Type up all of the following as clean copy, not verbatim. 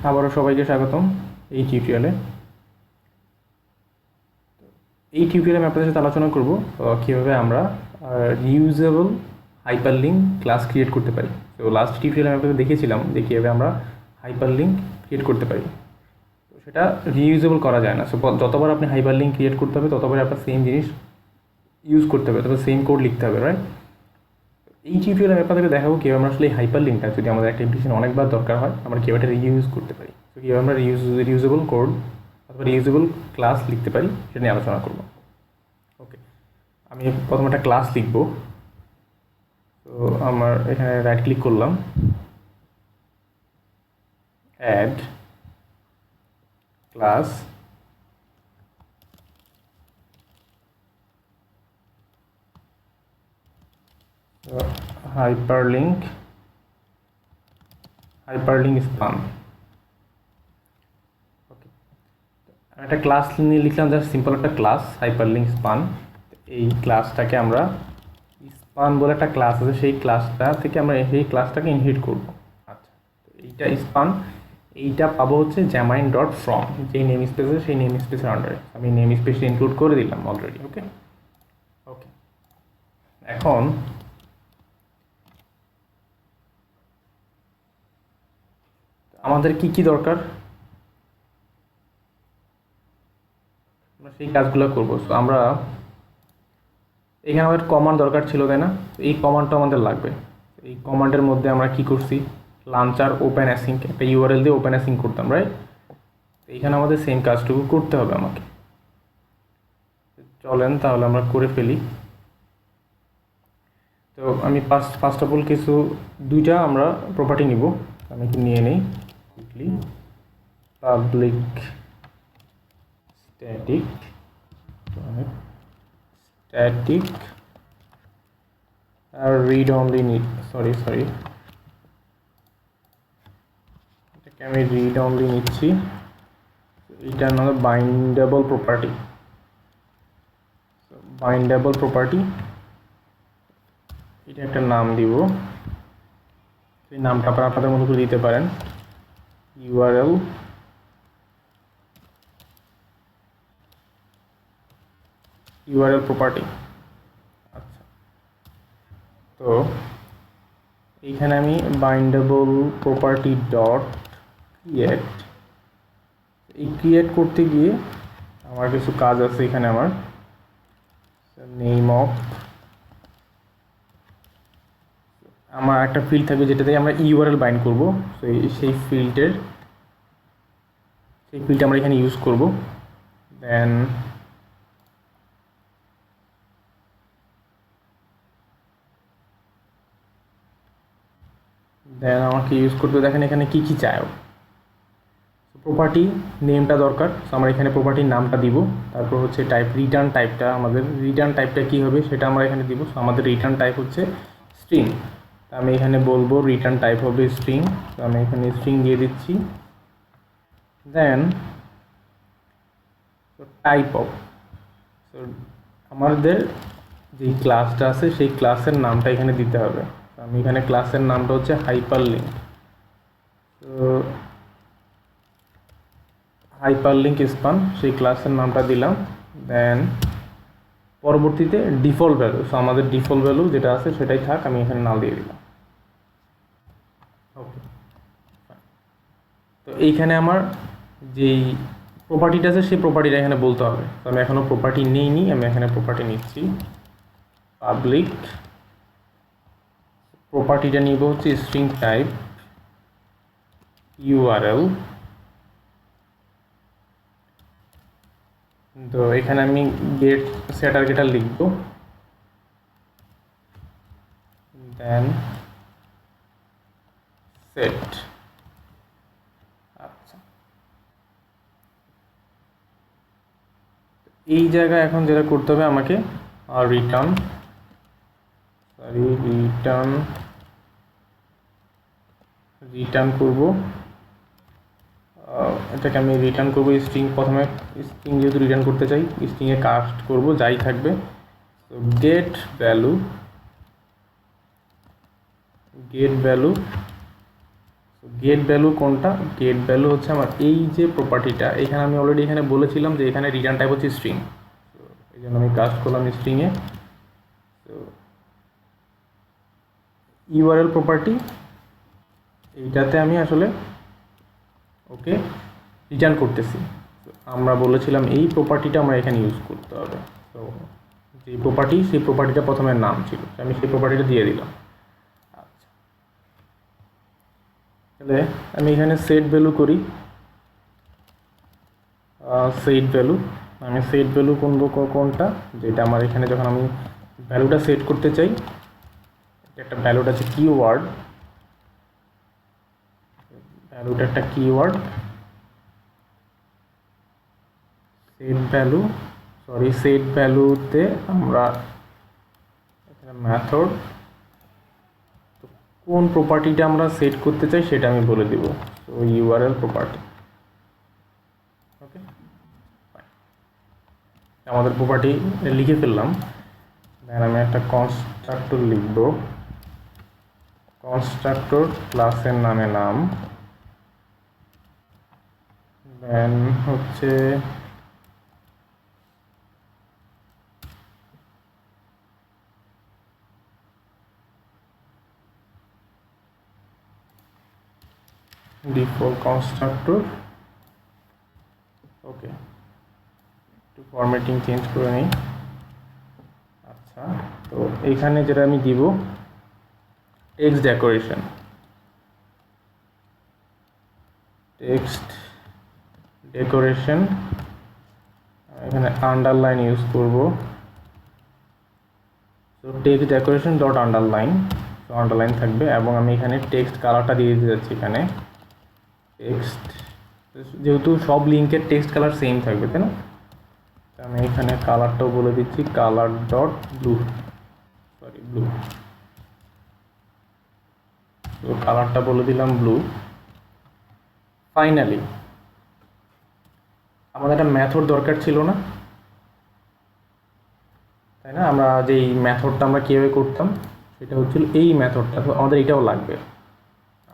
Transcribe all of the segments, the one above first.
আবারও সবাইকে স্বাগতম এই টিউটোরিয়ালে। আমি আপনাদের সাথে আলোচনা করব কীভাবে আমরা রিউজেবল হাইপারলিঙ্ক ক্লাস ক্রিয়েট করতে পারি। তো লাস্ট টিউটোরিয়ালে আমি আপনাদের দেখিয়েছিলাম যে কীভাবে আমরা হাইপারলিঙ্ক ক্রিয়েট করতে পারি। তো সেটা রিউজেবল করা যায় না। সো যতবার আপনি হাইপারলিঙ্ক ক্রিয়েট করতে হবে ততবার আপনার সেম জিনিস ইউজ করতে হবে, তবে সেম কোড লিখতে হবে, রাইট? এই টিউটোরিয়ালে আমি আপনাদেরকে দেখাবো কীভাবে আমরা আসলে এই হাইপারলিঙ্কটা যদি আমাদের একটা অ্যাপ্লিকেশন অনেকবার দরকার হয় আমরা কীভাবে রিইউজ করতে পারি। তো কীভাবে আমরা রিউজেবল কোড অথবা রিউজেবল ক্লাস লিখতে পারি সেটা নিয়ে আলোচনা করব। ওকে, আমি প্রথমে একটা ক্লাস লিখব। তো আমার এখানে রাইট ক্লিক করলাম, অ্যাড ক্লাস, hyperlink span। ওকে, একটা ক্লাস নিয়ে লিখলাম, জাস্ট সিম্পল একটা ক্লাস হাইপারলিঙ্ক স্পান। এই ক্লাসটাকে আমরা স্পান বলে একটা ক্লাস আছে, সেই ক্লাসটা থেকে আমরা সেই ক্লাসটাকে ইনহেরিট করব। আচ্ছা, তো এইটা স্পান, এইটা পাবো হচ্ছে xamarin.from, যেই নেম স্পেস আছে সেই নেম স্পেসের আন্ডারে। আমি নেম স্পেস ইনক্লুড করে দিলাম অলরেডি। ওকে ওকে, এখন আমাদের কি দরকার, আমরা সেই কাজগুলো করবো। সো আমরা এখানে আমাদের কমান্ড দরকার ছিল, তাই না? এই কমান্ডটা আমাদের লাগবে। এই কমান্ডের মধ্যে আমরা কি করছি, লাঞ্চার ওপেন অ্যাসিঙ্ক, একটা ইউআরএল দিয়ে ওপেন অ্যাসিঙ্ক করতাম, রাইট? তো এইখানে আমাদের সেম কাজটুকু করতে হবে আমাকে। চলেন তাহলে আমরা করে ফেলি। তো আমি ফার্স্ট অফ অল দুইটা আমরা প্রপার্টি নিব। আমি কি নিয়ে নেই কুইকলি, পাবলিক স্ট্যাটিক আর রিড অনলি এটাকে আমি রিড অনলি নিচ্ছি। এটা নাম বাইন্ডেবল প্রপার্টি। এটা একটা নাম দিব, সেই নামটা আপনাদের মতো করে দিতে পারেন। URL property. আচ্ছা, তো এইখানে আমি বাইন্ডেবল প্রপার্টি ডট ক্রিয়েট, এই ক্রিয়েট করতে গিয়ে আমার কিছু কাজ আছে। এখানে আমার নেম অফ, আমার একটা ফিল্ড থাকবে যেটাতে আমরা ইউআরএল বাইন্ড করব। তো সেই ফিল্ডটা আমরা এখানে ইউজ করব। দেন আমাকে ইউজ করতে দেখেন এখানে কি চায়। প্রপার্টি নেমটা দরকার, তো আমরা এখানে প্রপার্টির নামটা দিব। তারপর হচ্ছে টাইপ, রিটার্ন টাইপটা, আমাদের রিটার্ন টাইপটা কী হবে সেটা আমরা এখানে দিব। তো আমাদের রিটার্ন টাইপ হচ্ছে স্ট্রিং। আমি এখানে বলবো রিটার্ন টাইপ হবে স্ট্রিং। তো আমি এখানে স্ট্রিং দিয়ে দিচ্ছি। দেন টাইপ অফ, তো আমাদের যেই ক্লাসটা আছে সেই ক্লাসের নামটা এখানে দিতে হবে। আমি এখানে ক্লাসের নামটা হচ্ছে হাইপারলিঙ্ক। তো হাইপারলিঙ্ক স্পান, সেই ক্লাসের নামটা দিলাম। দেন পরবর্তীতে ডিফল্ট ভ্যালু, সো আমাদের ডিফল্ট ভ্যালু যেটা আছে সেটাই থাক, আমি এখানে নাল দিয়ে দিলাম। ওকে, তো এইখানে আমার যেই প্রপার্টিটা আছে সেই প্রপার্টিটা এখানে বলতে হবে। তো আমি এখনও প্রপার্টি নিইনি, আমি এখানে প্রপার্টি নিচ্ছি। পাবলিক প্রপার্টিটা নিব হচ্ছে স্ট্রিং টাইপ ইউআরএল। তো এখানে আমি গেট টার্গেটার লিখব। দেন সেট। আচ্ছা, এই জায়গায় এখন যেটা করতে হবে আমাকে রিটার্ন করব। এটাকে আমি রিটার্ন করব স্ট্রিং। প্রথমে স্ট্রিং যেহেতু রিটার্ন করতে চাই, স্ট্রিংয়ে কাস্ট করব যাই থাকবে। তো গেট ভ্যালু গেট ভ্যালু কোনটা? গেট ভ্যালু হচ্ছে আমার এই যে প্রপার্টিটা, এখানে আমি অলরেডি এখানে বলেছিলাম যে এখানে রিটার্ন টাইপ হচ্ছে স্ট্রিং, তো এই জন্য আমি কাস্ট করলাম স্ট্রিংয়ে। তো ইউআরএল প্রপার্টি এইটাতে আমি আসলে ওকে রিটার্ন করতেছি। আমরা বলেছিলাম এই প্রপার্টিটা আমরা এখানে ইউজ করতে হবে। তো যে প্রপার্টি, সেই প্রপার্টিটা প্রথমে নাম ছিল, আমি সেই প্রপার্টিটা দিয়ে দিলাম। আচ্ছা, তাহলে আমি এখানে সেট ভ্যালু করি। সেট ভ্যালু, আমি সেট ভ্যালু করবো কোনটা, যেটা আমার এখানে যখন আমি ভ্যালুটা সেট করতে চাই, একটা ভ্যালুটা আছে কিওয়ার্ড, ভ্যালুটা একটা কিওয়ার্ড, সেট ভ্যালু, সেট ভ্যালুতে আমরা এখানে মেথড, তো কোন প্রপার্টিটা আমরা সেট করতে চাই সেটা আমি বলে দিব। তো ইউআরএল প্রপার্টি, ওকে, আমাদের প্রপার্টি লিখে ফেললাম। দেন আমি একটা কনস্ট্রাক্টর লিখব, কনস্ট্রাক্টর ক্লাসের নামে নাম, দেন হচ্ছে ডিফল্ট কনস্ট্রাক্টর, ওকে, একটু ফরম্যাটিং চেঞ্জ করে নিই। আচ্ছা, তো এইখানে যেটা আমি দিব টেক্সট ডেকোরেশন, টেক্সট ডেকোরেশন, এখানে আন্ডারলাইন ইউজ করব। তো টেক্সট ডেকোরেশন ডট আন্ডারলাইন, তো আন্ডারলাইন থাকবে, এবং আমি এখানে টেক্সট কালারটা দিয়ে দিতে যাচ্ছি। এখানে টেক্সট, যেহেতু সব লিঙ্কের টেক্সট কালার সেম থাকবে, তাই না, আমি এখানে কালারটাও বলে দিচ্ছি, কালার ডট ব্লু, ব্লু, তো কালারটা বলে দিলাম ব্লু। ফাইনালি আমাদের একটা মেথড দরকার ছিল না, তাই না? আমরা যেই মেথডটা আমরা কীভাবে করতাম সেটা হচ্ছিল এই মেথডটা, তো আমাদের এটাও লাগবে।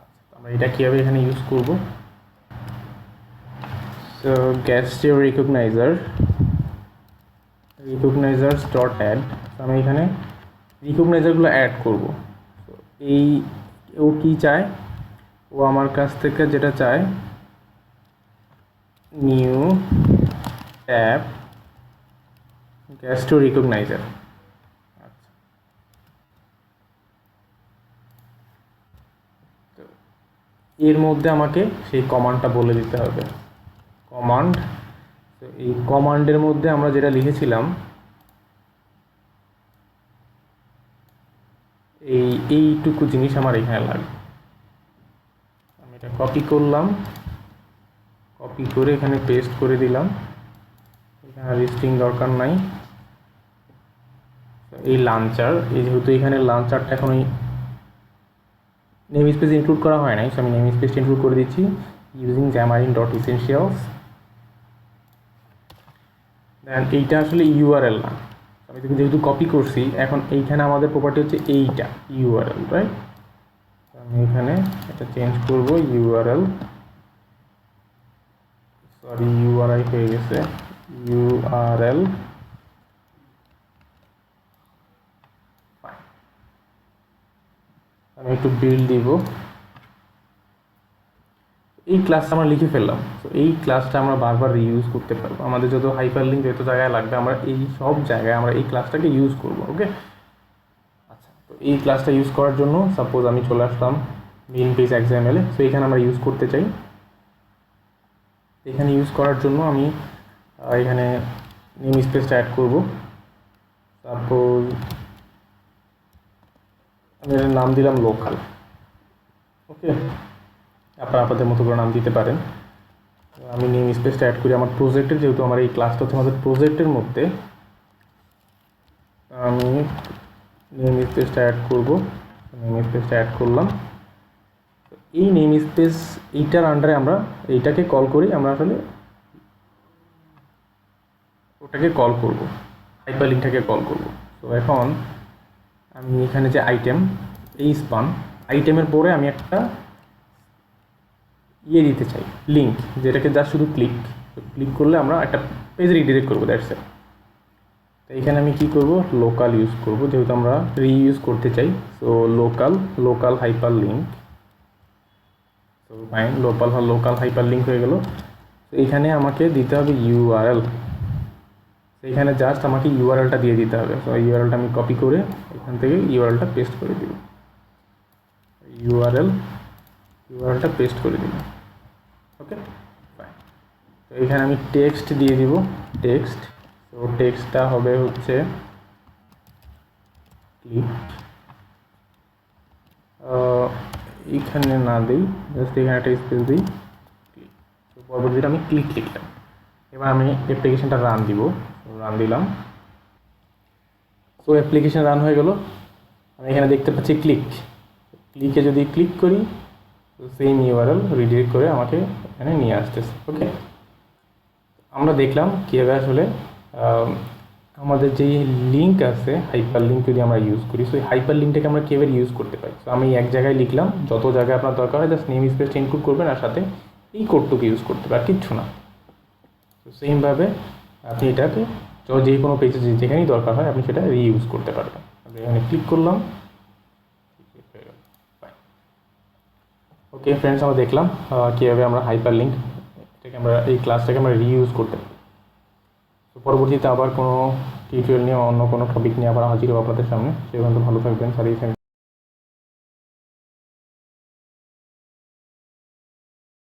আচ্ছা, আমরা এটা কীভাবে এখানে ইউজ করব? সো রিকগনাইজার ডট অ্যাড, আমি এখানে রিকগনাইজারগুলো অ্যাড করব। তো এই ও কি চায়, ও আমার কাছ থেকে যেটা চায়, নিউ ট্যাব GestureRecognizer। আচ্ছা, তো এর মধ্যে আমাকে সেই কমান্ডটা বলে দিতে হবে, কমান্ড। তো এই কমান্ডের মধ্যে আমরা যেটা লিখেছিলাম, এইটুকু জিনিস আমার এখানে লাগবে। আমি এটা কপি করলাম, কপি করে এখানে পেস্ট করে দিলাম, এখানে লিস্টিং দরকার নাই। এই লাঞ্চার, এই যেহেতু এখানে লাঞ্চারটা এখন ওই নেম স্পেস ইনক্লুড করা হয় নাই, সো আমি নেম স্পেসটা ইনক্লুড করে দিচ্ছি ইউজিং xamarin.essentials। দেন এইটা আসলে ইউআরএল না, আমি যেহেতু কপি করছি, এখন এইখানে আমাদের প্রপার্টি হচ্ছে এইটা ইউআরএল, রাইট? আমি এখানে এটা চেঞ্জ করব, ইউআরএল, সরি ইউআরআই হয়ে গেছে, ইউআরএল। আমি একটু বিল্ড দিব, এই ক্লাসটা আমরা লিখে ফেললাম। তো এই ক্লাসটা আমরা বারবার রিইউজ করতে পারবো, আমাদের যত হাইপারলিঙ্ক যত জায়গায় লাগবে আমরা এই সব জায়গায় আমরা এই ক্লাসটাকে ইউজ করব, ওকে। আচ্ছা, তো এই ক্লাসটা ইউজ করার জন্য সাপোজ আমি চলে আসলাম মেইন পেজ XML এ, তো এখানে আমরা ইউজ করতে চাই। এখানে ইউজ করার জন্য আমি এখানে নেম স্পেসটা অ্যাড করব। সাপোজ আমি এর নাম দিলাম লোকাল, ওকে, আপনারা আপনাদের মতো করে নাম দিতে পারেন। আমি নেম স্পেসটা অ্যাড করি আমার প্রজেক্টের, যেহেতু আমার এই ক্লাসটা হচ্ছে আমাদের প্রজেক্টের মধ্যে, আমি নেম স্পেসটা অ্যাড করব, নেম স্পেসটা অ্যাড করলাম। এই নেম স্পেস এইটার আন্ডারে আমরা এইটাকে কল করি, আমরা আসলে ওটাকে কল করব, হাইপারলিঙ্কটাকে কল করব। তো এখন আমি এখানে যে আইটেম, এই স্পান আইটেমের পরে আমি একটা ইয়ে দিতে চাই, লিঙ্ক, যেটাকে যা শুধু ক্লিক করলে আমরা একটা পেজ রিডিরেক্ট করবো, দ্যাটস ইট। তো এখানে আমি কি করব, লোকাল ইউজ করব, যেহেতু আমরা রিইউজ করতে চাই। সো লোকাল হাইপার লিঙ্ক, তো ফাইন, লোকাল হাইপার লিঙ্ক হয়ে গেল। তো এখানে আমাকে দিতে হবে ইউআরএল, এখানে জাস্ট আমাকে ইউআরএলটা দিয়ে দিতে হবে। তো ইউআরএলটা আমি কপি করে এখান থেকে ইউআরএলটা পেস্ট করে দিব, ইউআরএলটা পেস্ট করে দিব। Okay fine. তো এখানে আমি টেক্সট দিয়ে দিব, টেক্সট। তো টেক্সটটা হবে হচ্ছে ক্লিক, এইখানে না দিই, জাস্ট এখানে একটা স্পেস দিই, ক্লিক। তো পরবর্তীটা আমি ক্লিক লিখলাম। এবার আমি অ্যাপ্লিকেশনটা রান দিলাম। তো অ্যাপ্লিকেশন রান হয়ে গেল। আমি এখানে দেখতে পাচ্ছি ক্লিকে যদি ক্লিক করি, তো সেম ইউআরএল রিডিরেক্ট করে আমাকে এখানে নিয়ে আসতেছে। ওকে, আমরা দেখলাম কীভাবে আসলে আমাদের যে লিঙ্ক আছে, হাইপার লিঙ্ক যদি আমরা ইউজ করি, সো হাইপার লিঙ্কটাকে আমরা কীভাবে ইউজ করতে পারি। তো আমি এক জায়গায় লিখলাম, যত জায়গায় আপনার দরকার হয় জাস্ট নেম স্পেসটা ইনক্লুড করবেন, আর সাথে এই কোডটুকু ইউজ করতে পারেন, কিচ্ছু না। তো সেমভাবে আপনি এটাকে যে কোনো পেজে যেখানেই দরকার হয় আপনি সেটা রিইউজ করতে পারবেন। আমি এখানে ক্লিক করলাম। ওকে ফ্রেন্ডস, আমরা দেখলাম কীভাবে আমরা হাইপার লিঙ্ক এই ক্লাসটাকে আমরা রিইউজ করতে পারি। তো পরবর্তীতে আবার কোনো টিউটোরিয়াল নিয়ে, অন্য কোনো টপিক নিয়ে আবার হাজির হবো আপনাদের সামনে। সে পর্যন্ত ভালো থাকবেন, সাথেই থাকবেন।